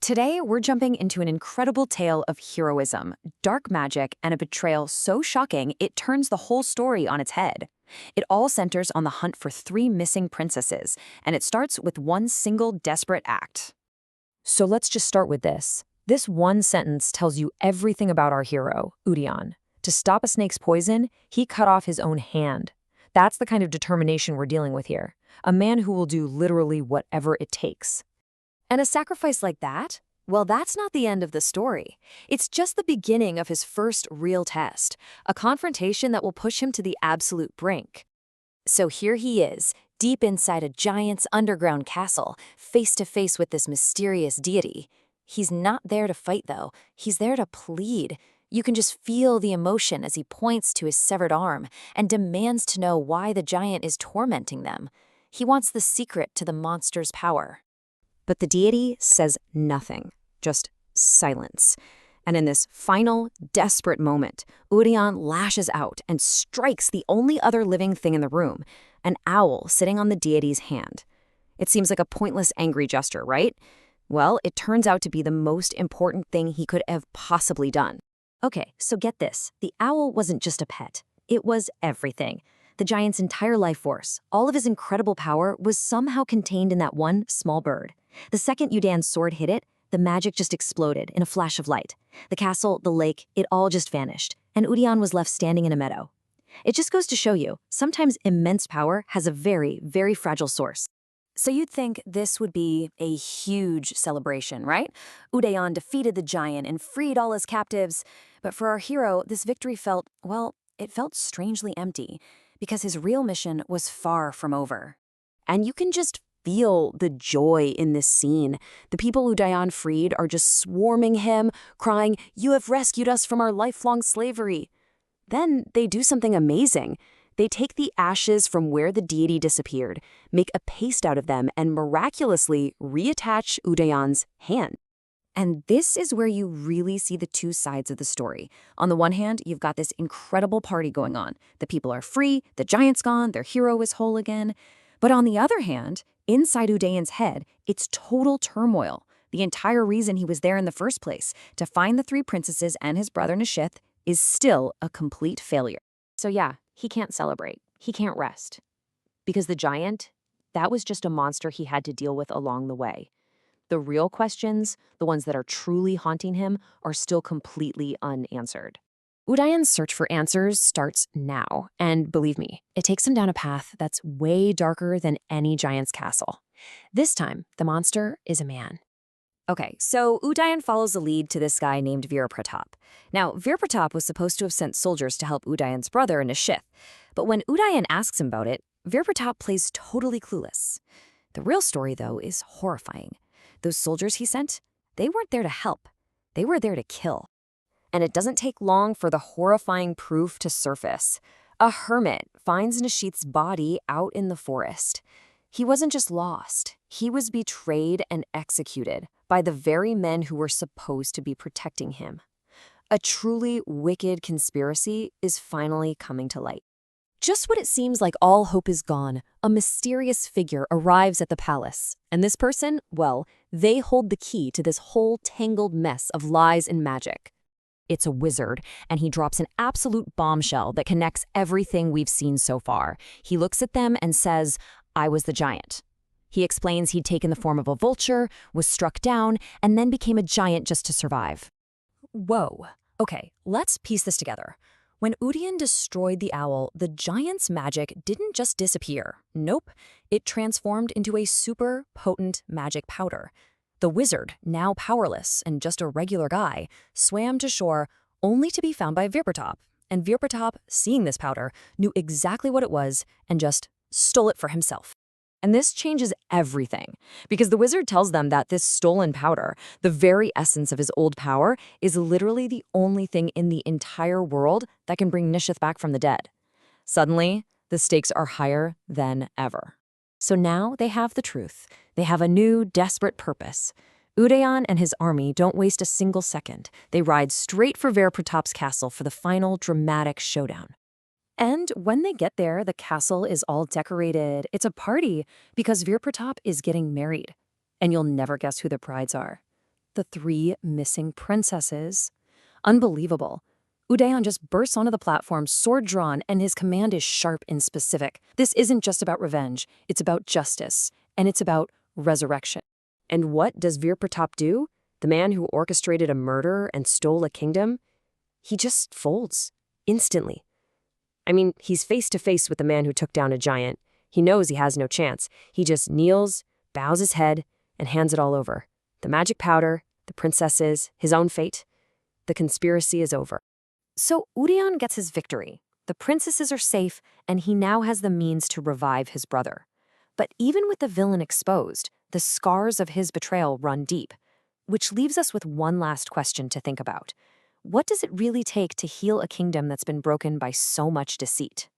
Today, we're jumping into an incredible tale of heroism, dark magic, and a betrayal so shocking it turns the whole story on its head. It all centers on the hunt for three missing princesses, and it starts with one single desperate act. So let's just start with this. This one sentence tells you everything about our hero, Udayan. To stop a snake's poison, he cut off his own hand. That's the kind of determination we're dealing with here. A man who will do literally whatever it takes. And a sacrifice like that? Well, that's not the end of the story. It's just the beginning of his first real test, a confrontation that will push him to the absolute brink. So here he is, deep inside a giant's underground castle, face to face with this mysterious deity. He's not there to fight, though. He's there to plead. You can just feel the emotion as he points to his severed arm and demands to know why the giant is tormenting them. He wants the secret to the monster's power. But the deity says nothing, just silence. And in this final, desperate moment, Udayan lashes out and strikes the only other living thing in the room, an owl sitting on the deity's hand. It seems like a pointless, angry gesture, right? Well, it turns out to be the most important thing he could have possibly done. Okay, so get this. The owl wasn't just a pet. It was everything. The giant's entire life force, all of his incredible power, was somehow contained in that one small bird. The second Udayan's sword hit it, the magic just exploded in a flash of light. The castle, the lake, it all just vanished, and Udayan was left standing in a meadow. It just goes to show you, sometimes immense power has a very, very fragile source. So you'd think this would be a huge celebration, right? Udayan defeated the giant and freed all his captives. But for our hero, this victory felt, well, it felt strangely empty, because his real mission was far from over. And you can just feel the joy in this scene. The people Udayan freed are just swarming him, crying, "You have rescued us from our lifelong slavery." Then they do something amazing. They take the ashes from where the deity disappeared, make a paste out of them, and miraculously reattach Udayan's hand. And this is where you really see the two sides of the story. On the one hand, you've got this incredible party going on. The people are free, the giant's gone, their hero is whole again. But on the other hand, inside Udayan's head, it's total turmoil. The entire reason he was there in the first place, to find the three princesses and his brother Nishith, is still a complete failure. So yeah, he can't celebrate. He can't rest. Because the giant, that was just a monster he had to deal with along the way. The real questions, the ones that are truly haunting him, are still completely unanswered. Udayan's search for answers starts now, and believe me, it takes him down a path that's way darker than any giant's castle. This time, the monster is a man. Okay, so Udayan follows the lead to this guy named Virapratap. Now, Virapratap was supposed to have sent soldiers to help Udayan's brother Nishith, but when Udayan asks him about it, Virapratap plays totally clueless. The real story, though, is horrifying. Those soldiers he sent, they weren't there to help. They were there to kill. And it doesn't take long for the horrifying proof to surface. A hermit finds Nishith's body out in the forest. He wasn't just lost. He was betrayed and executed by the very men who were supposed to be protecting him. A truly wicked conspiracy is finally coming to light. Just when it seems like all hope is gone, a mysterious figure arrives at the palace. And this person, well, they hold the key to this whole tangled mess of lies and magic. It's a wizard, and he drops an absolute bombshell that connects everything we've seen so far. He looks at them and says, "I was the giant." He explains he'd taken the form of a vulture, was struck down, and then became a giant just to survive. Whoa. Okay, let's piece this together. When Udayan destroyed the owl, the giant's magic didn't just disappear. Nope, it transformed into a super potent magic powder. The wizard, now powerless and just a regular guy, swam to shore only to be found by Virapratap. And Virapratap, seeing this powder, knew exactly what it was and just stole it for himself. And this changes everything, because the wizard tells them that this stolen powder, the very essence of his old power, is literally the only thing in the entire world that can bring Nishith back from the dead. Suddenly, the stakes are higher than ever. So now they have the truth. They have a new, desperate purpose. Udayan and his army don't waste a single second. They ride straight for Virapratap's castle for the final dramatic showdown. And when they get there, the castle is all decorated. It's a party because Virapratap is getting married. And you'll never guess who the brides are. the 3 missing princesses. Unbelievable. Udayan just bursts onto the platform, sword drawn, and his command is sharp and specific. This isn't just about revenge, it's about justice, and it's about resurrection. And what does Veer Pratap do? The man who orchestrated a murder and stole a kingdom? He just folds, instantly. I mean, he's face to face with the man who took down a giant. He knows he has no chance. He just kneels, bows his head, and hands it all over. The magic powder, the princesses, his own fate. The conspiracy is over. So Udayan gets his victory. The princesses are safe, and he now has the means to revive his brother. But even with the villain exposed, the scars of his betrayal run deep, which leaves us with one last question to think about. What does it really take to heal a kingdom that's been broken by so much deceit?